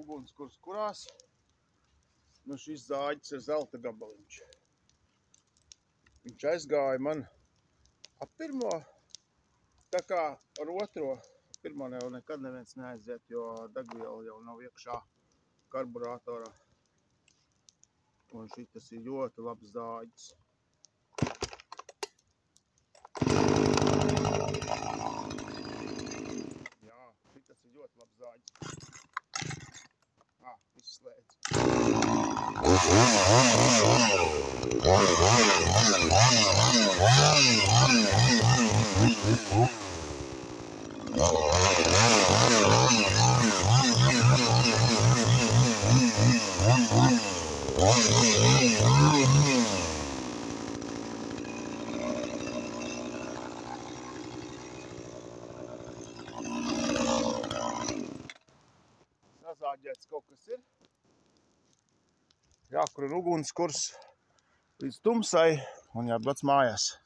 ugunskurs kurās. Nu šis zāģis ir zelta gabaliņš. Viņš aizgāja man ap pirmo, tā kā ar otro. Pirmo jau nekad neviens neaiziet, jo degviela jau nav iekšā karburātorā. Un šitas ir ļoti labs zāģis. Jā, šitas ir ļoti labs zāģis. Viss slēdz. Sazāģēts kaut kas ir. Jākur ir ugunskurs līdz tumsai un jābrauc mājās.